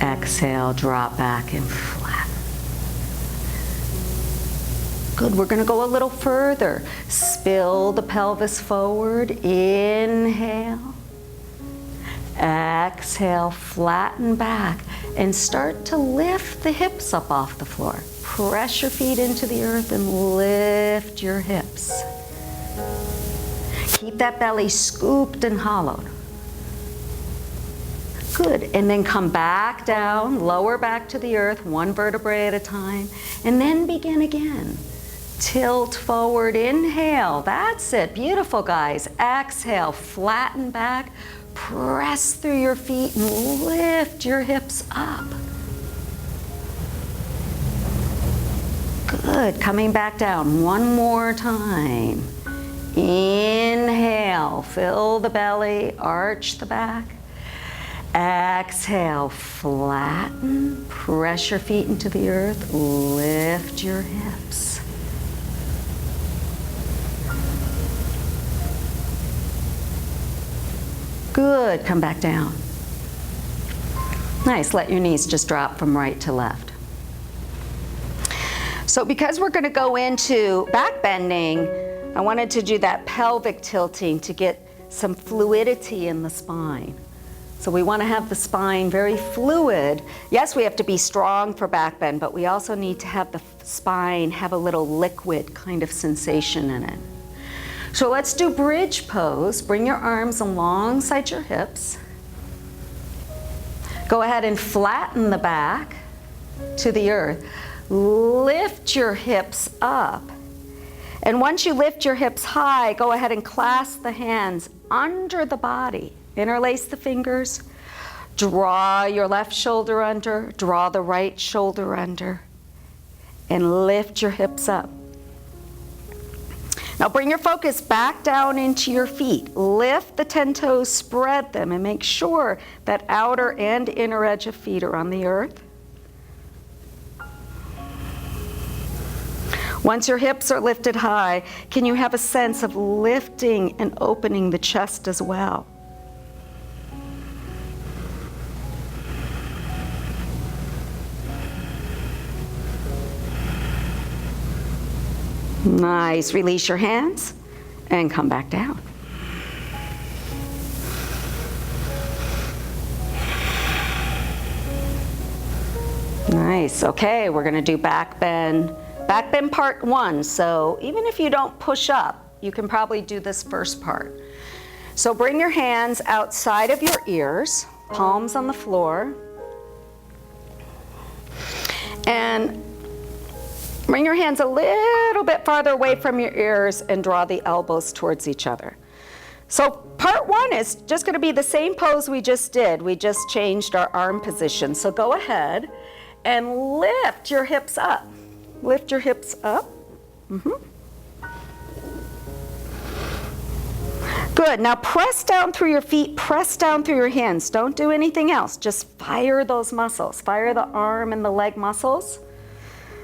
Exhale, drop back and flatten. Good, we're gonna go a little further. Spill the pelvis forward, inhale. Exhale, flatten back, and start to lift the hips up off the floor. Press your feet into the earth and lift your hips. Keep that belly scooped and hollowed. Good, and then come back down, lower back to the earth, one vertebrae at a time, and then begin again. Tilt forward, inhale, that's it, beautiful guys. Exhale, flatten back, press through your feet and lift your hips up. Good, coming back down one more time. Inhale, fill the belly, arch the back. Exhale, flatten, press your feet into the earth, lift your hips. Good, come back down. Nice, let your knees just drop from right to left. So because we're gonna go into back bending, I wanted to do that pelvic tilting to get some fluidity in the spine. So we want to have the spine very fluid. Yes, we have to be strong for back bend, but we also need to have the spine have a little liquid kind of sensation in it. So let's do bridge pose. Bring your arms alongside your hips. Go ahead and flatten the back to the earth. Lift your hips up. And once you lift your hips high, go ahead and clasp the hands under the body. Interlace the fingers. Draw your left shoulder under. Draw the right shoulder under. And lift your hips up. Now bring your focus back down into your feet. Lift the 10 toes, spread them, and make sure that outer and inner edge of feet are on the earth. Once your hips are lifted high, can you have a sense of lifting and opening the chest as well? Nice. Release your hands and come back down. Nice. Okay, we're going to do back bend. Back bend part 1. So even if you don't push up, you can probably do this first part. So bring your hands outside of your ears, palms on the floor. And bring your hands a little bit farther away from your ears and draw the elbows towards each other. So part 1 is just going to be the same pose we just did. We just changed our arm position. So go ahead and lift your hips up. Lift your hips up. Good. Now press down through your feet, press down through your hands. Don't do anything else. Just fire those muscles. Fire the arm and the leg muscles.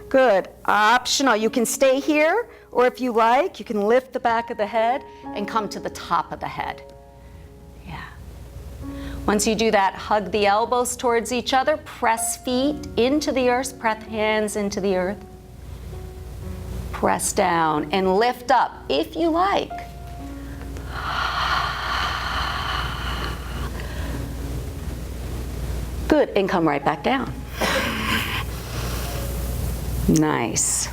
Good. Optional. You can stay here, or if you like, you can lift the back of the head and come to the top of the head. Yeah. Once you do that, hug the elbows towards each other, press feet into the earth, press hands into the earth. Press down and lift up if you like. Good, and come right back down. Nice.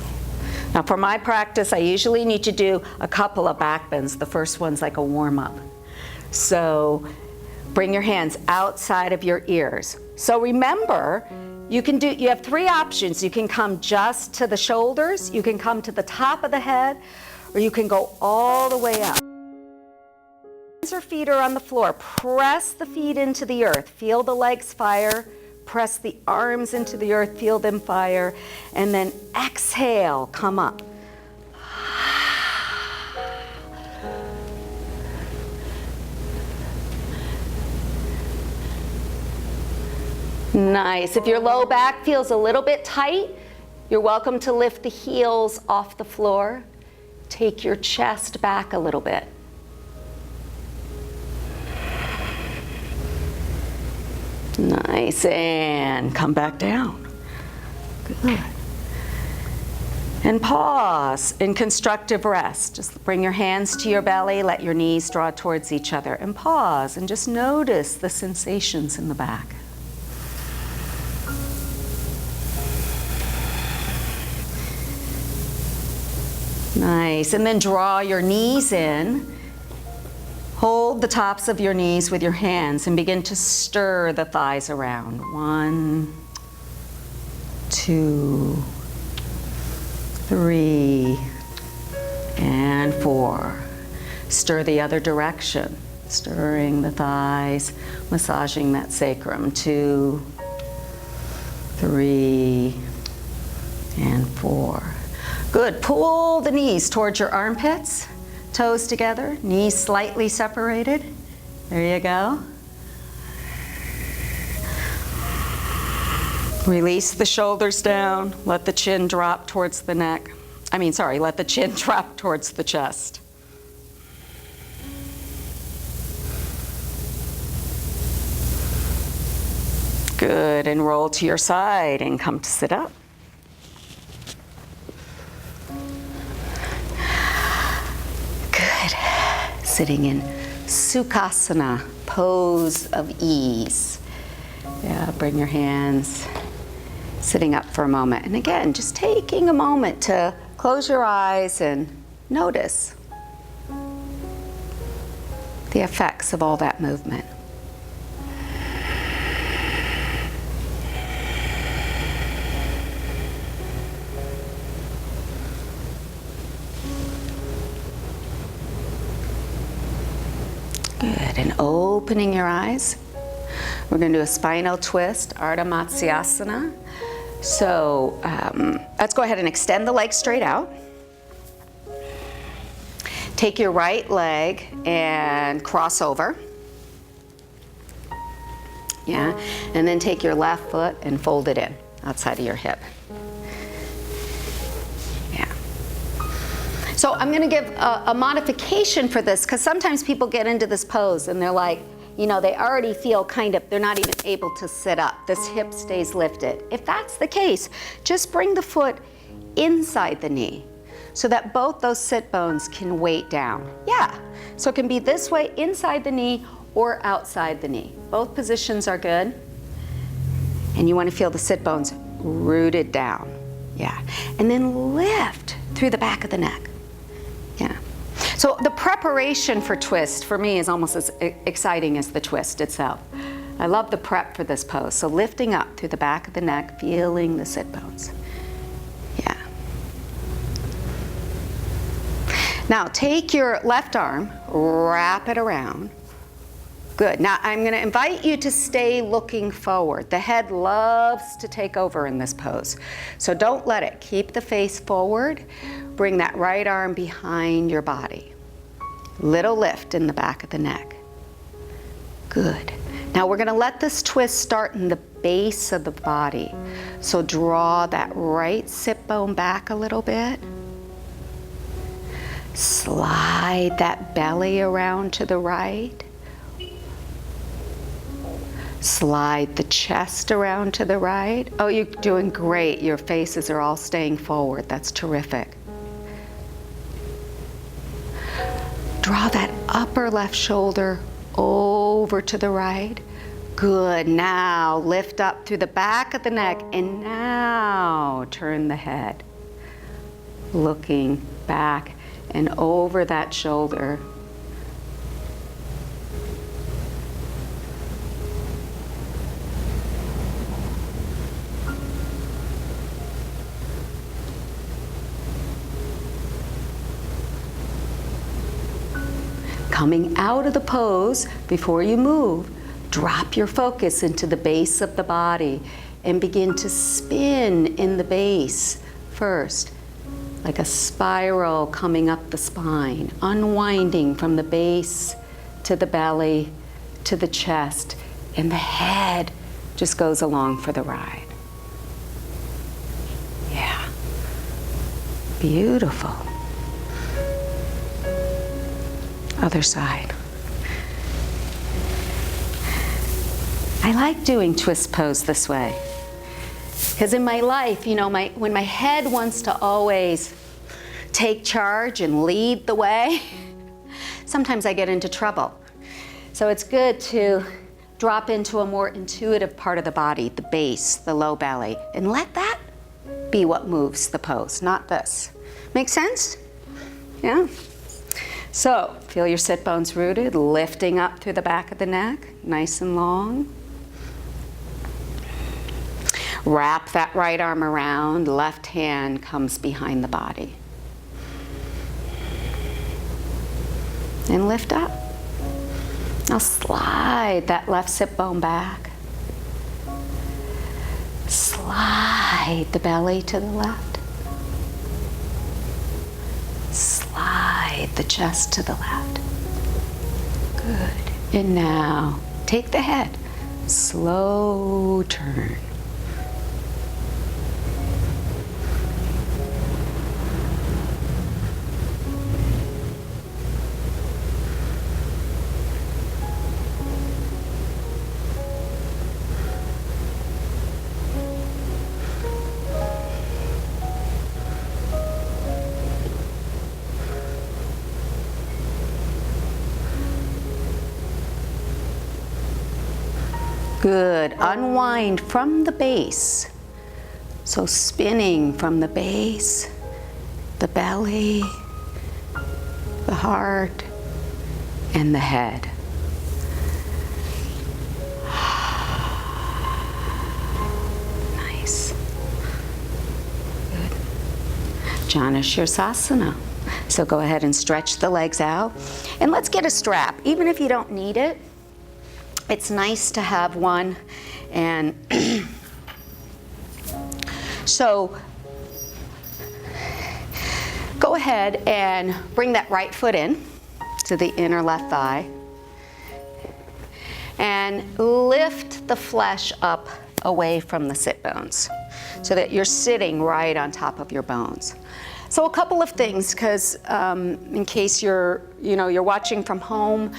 Now for my practice, I usually need to do a couple of back bends. The first one's like a warm-up. So bring your hands outside of your ears. So remember, you have 3 options. You can come just to the shoulders, you can come to the top of the head, or you can go all the way up. Hands or feet are on the floor. Press the feet into the earth. Feel the legs fire. Press the arms into the earth. Feel them fire. And then exhale, come up. Nice. If your low back feels a little bit tight, you're welcome to lift the heels off the floor. Take your chest back a little bit. Nice, and come back down. Good. And pause in constructive rest. Just bring your hands to your belly, let your knees draw towards each other, and pause and just notice the sensations in the back. Nice, and then draw your knees in. Hold the tops of your knees with your hands and begin to stir the thighs around. 1, 2, 3, and 4. Stir the other direction, stirring the thighs, massaging that sacrum. 2, 3, and 4. Good. Pull the knees towards your armpits. Toes together, knees slightly separated. There you go. Release the shoulders down. Let the chin drop towards the neck. Let the chin drop towards the chest. Good, and roll to your side and come to sit up. Sitting in Sukhasana, pose of ease. Yeah, bring your hands sitting up for a moment. And again, just taking a moment to close your eyes and notice the effects of all that movement. Good, and opening your eyes. We're going to do a spinal twist, Ardha Matsyasana. So let's go ahead and extend the leg straight out. Take your right leg and cross over. Yeah, and then take your left foot and fold it in outside of your hip. Yeah. So I'm going to give a modification for this, because sometimes people get into this pose and they're like, you know, they already feel kind of, they're not even able to sit up. This hip stays lifted. If that's the case, just bring the foot inside the knee so that both those sit bones can weight down. Yeah, so it can be this way, inside the knee or outside the knee. Both positions are good. And you want to feel the sit bones rooted down. Yeah, and then lift through the back of the neck. Yeah. So the preparation for twist for me is almost as exciting as the twist itself. I love the prep for this pose. So lifting up through the back of the neck, feeling the sit bones. Yeah. Now take your left arm, wrap it around. Good. Now I'm going to invite you to stay looking forward. The head loves to take over in this pose. So don't let it. Keep the face forward. Bring that right arm behind your body. Little lift in the back of the neck. Good. Now we're going to let this twist start in the base of the body. So draw that right sit bone back a little bit. Slide that belly around to the right. Slide the chest around to the right. Oh, you're doing great. Your faces are all staying forward. That's terrific. Draw that upper left shoulder over to the right. Good. Now lift up through the back of the neck and now turn the head. Looking back and over that shoulder. Coming out of the pose, before you move, drop your focus into the base of the body and begin to spin in the base first, like a spiral coming up the spine, unwinding from the base to the belly to the chest, and the head just goes along for the ride. Yeah. Beautiful. Other side. I like doing twist pose this way because in my life, you know, when my head wants to always take charge and lead the way, sometimes I get into trouble. So it's good to drop into a more intuitive part of the body, the base, the low belly, and let that be what moves the pose, not this. Make sense? Yeah? So, feel your sit bones rooted, lifting up through the back of the neck, nice and long. Wrap that right arm around, left hand comes behind the body. And lift up. Now slide that left sit bone back. Slide the belly to the left. Slide the chest to the left. Good. And now take the head. Slow turn. Good. Unwind from the base. So spinning from the base, the belly, the heart, and the head. Nice. Good. Jhana Shirsasana. So go ahead and stretch the legs out. And let's get a strap. Even if you don't need it, it's nice to have one. And so go ahead and bring that right foot in to the inner left thigh. And lift the flesh up away from the sit bones so that you're sitting right on top of your bones. So a couple of things, because in case you're watching from home,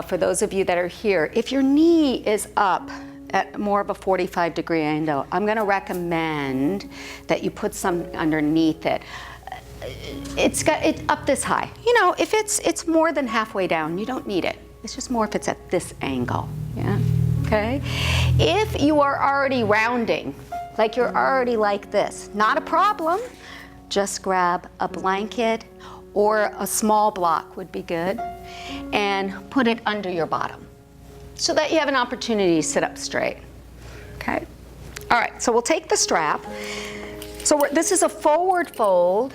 for those of you that are here, if your knee is up at more of a 45-degree angle, I'm going to recommend that you put some underneath it. It's up this high. If it's more than halfway down, you don't need it. It's just more if it's at this angle. Yeah. Okay. If you are already rounding, like you're already like this, not a problem. Just grab a blanket or a small block would be good and put it under your bottom so that you have an opportunity to sit up straight. Okay? All right, so we'll take the strap. So this is a forward fold,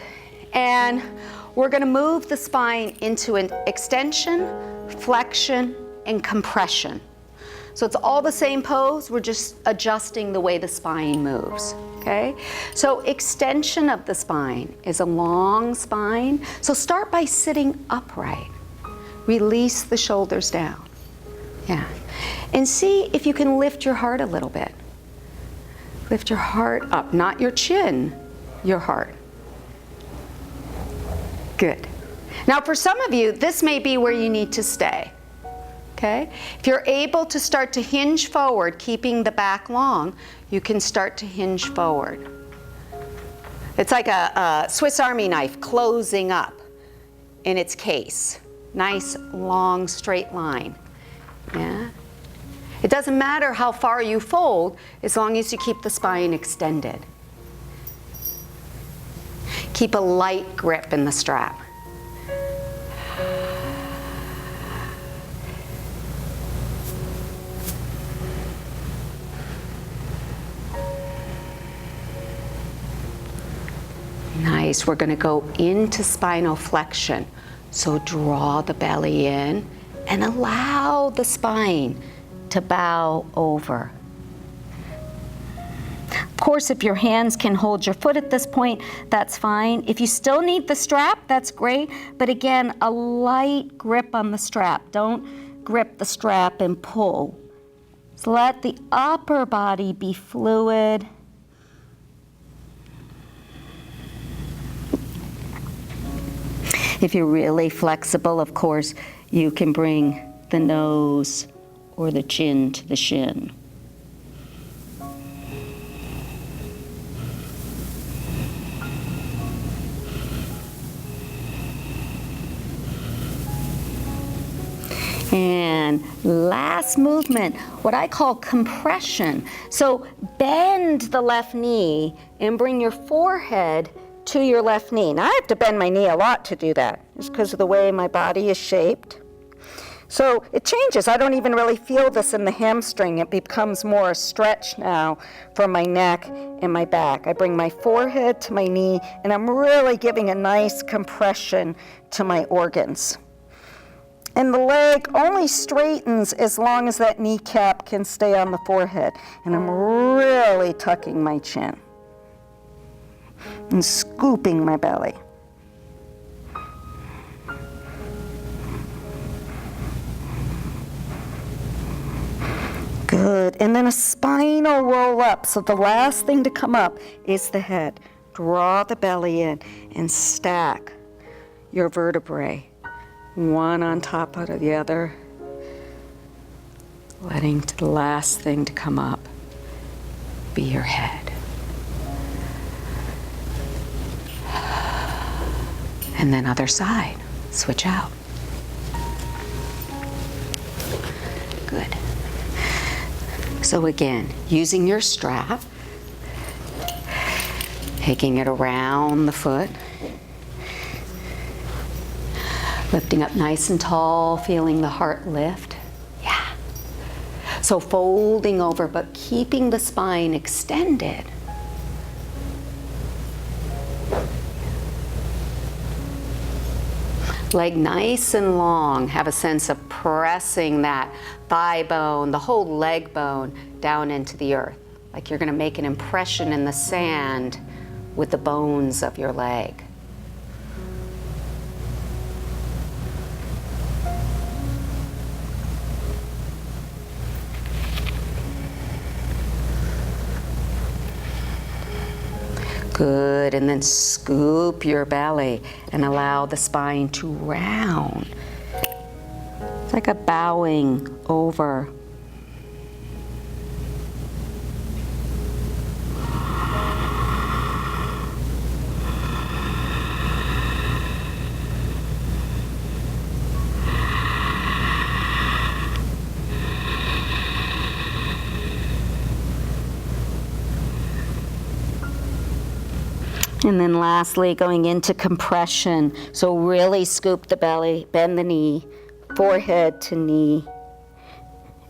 and we're going to move the spine into an extension, flexion, and compression. So it's all the same pose, we're just adjusting the way the spine moves, okay? So extension of the spine is a long spine. So start by sitting upright. Release the shoulders down. Yeah. And see if you can lift your heart a little bit. Lift your heart up, not your chin, your heart. Good. Now for some of you, this may be where you need to stay. Okay? If you're able to start to hinge forward, keeping the back long, you can start to hinge forward. It's like a Swiss Army knife closing up in its case. Nice, long, straight line. Yeah? It doesn't matter how far you fold, as long as you keep the spine extended. Keep a light grip in the strap. Nice. We're going to go into spinal flexion. So draw the belly in and allow the spine to bow over. Of course, if your hands can hold your foot at this point, that's fine. If you still need the strap, that's great. But again, a light grip on the strap. Don't grip the strap and pull. So let the upper body be fluid. If you're really flexible, of course, you can bring the nose or the chin to the shin. And last movement, what I call compression. So bend the left knee and bring your forehead to your left knee. Now I have to bend my knee a lot to do that, just because of the way my body is shaped. So it changes. I don't even really feel this in the hamstring. It becomes more a stretch now for my neck and my back. I bring my forehead to my knee, and I'm really giving a nice compression to my organs. And the leg only straightens as long as that kneecap can stay on the forehead. And I'm really tucking my chin and scooping my belly. Good. And then a spinal roll up. So the last thing to come up is the head. Draw the belly in and stack your vertebrae, one on top of the other, letting the last thing to come up be your head. And then other side, switch out. Good. So again, using your strap, taking it around the foot, lifting up nice and tall, feeling the heart lift. Yeah. So folding over, but keeping the spine extended. Leg nice and long. Have a sense of pressing that thigh bone, the whole leg bone, down into the earth. Like you're going to make an impression in the sand with the bones of your leg. Good, and then scoop your belly and allow the spine to round. It's like a bowing over. And then lastly, going into compression. So really scoop the belly, bend the knee, forehead to knee,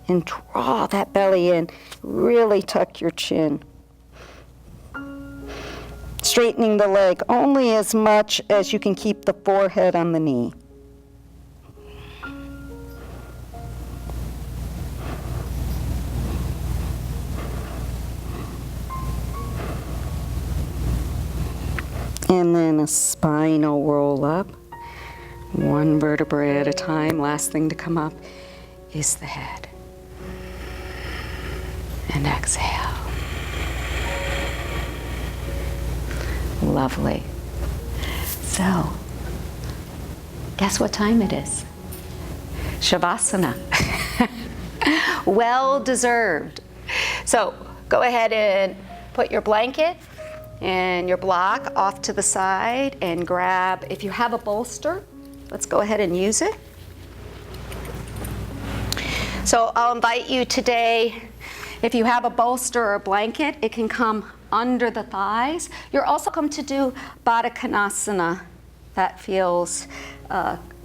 and draw that belly in. Really tuck your chin. Straightening the leg only as much as you can keep the forehead on the knee. And then a spinal roll up, one vertebrae at a time. Last thing to come up is the head. And exhale. Lovely. So, guess what time it is? Shavasana. Well deserved. So, go ahead and put your blanket and your block off to the side and grab, if you have a bolster, let's go ahead and use it. So I'll invite you today, if you have a bolster or a blanket, it can come under the thighs. You're also welcome to do Baddha Konasana. That feels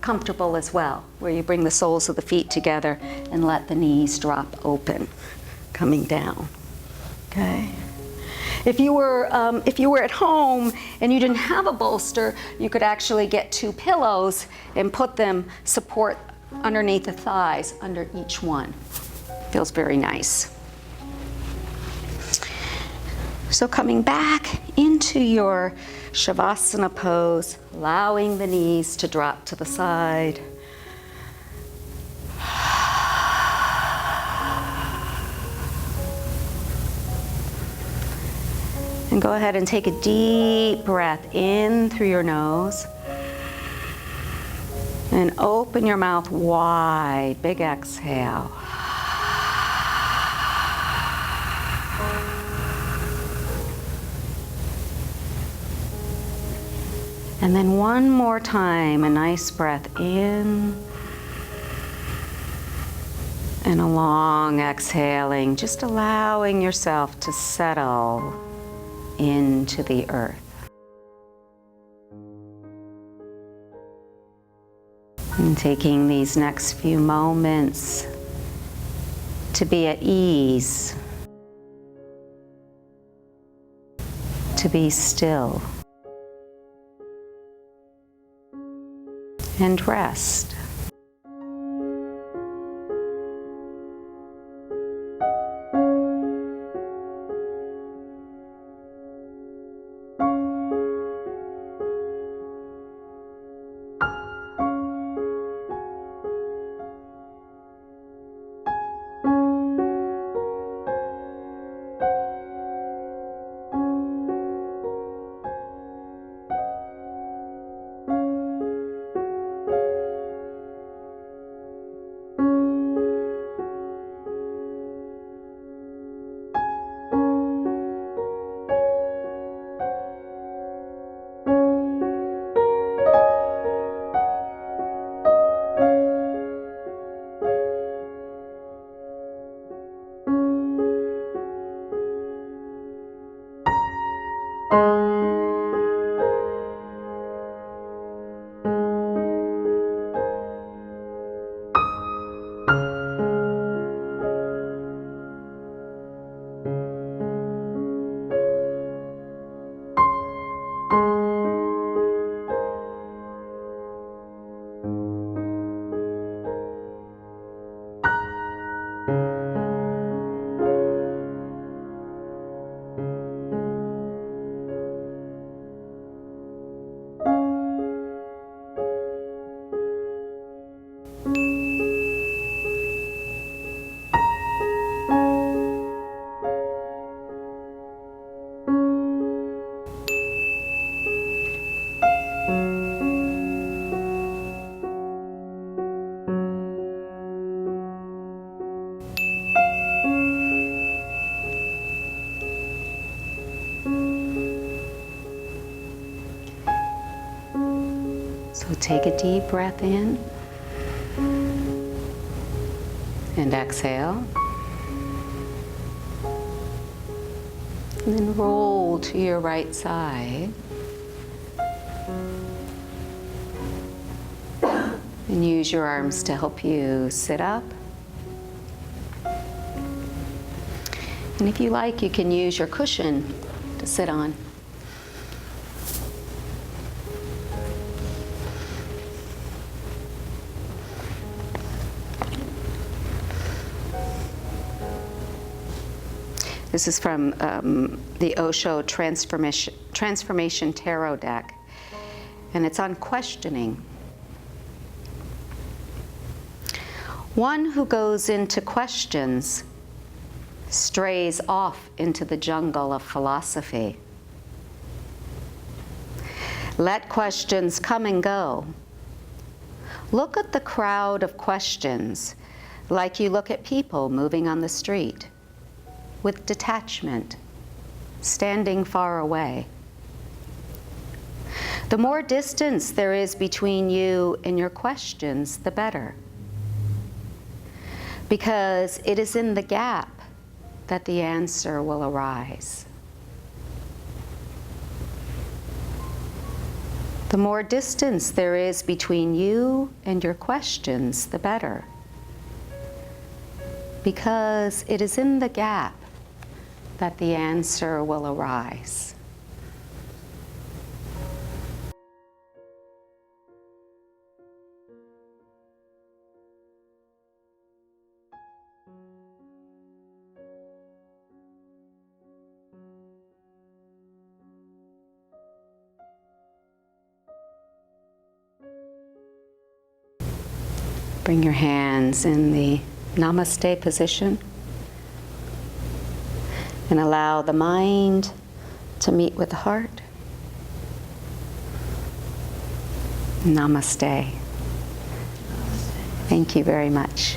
comfortable as well, where you bring the soles of the feet together and let the knees drop open, coming down. Okay. If you were at home and you didn't have a bolster, you could actually get 2 pillows and put them support underneath the thighs, under each one. Feels very nice. So coming back into your Shavasana pose, allowing the knees to drop to the side. And go ahead and take a deep breath in through your nose. And open your mouth wide, big exhale. And then one more time, a nice breath in. And a long exhaling, just allowing yourself to settle into the earth. And taking these next few moments to be at ease, to be still, and rest. So take a deep breath in and exhale. And then roll to your right side. And use your arms to help you sit up. And if you like, you can use your cushion to sit on. This is from the Osho Transformation Tarot deck, and it's on questioning. One who goes into questions strays off into the jungle of philosophy. Let questions come and go. Look at the crowd of questions like you look at people moving on the street, with detachment, standing far away. The more distance there is between you and your questions, the better. Because it is in the gap that the answer will arise. The more distance there is between you and your questions, the better. Because it is in the gap that the answer will arise. Bring your hands in the Namaste position and allow the mind to meet with the heart. Namaste. Thank you very much.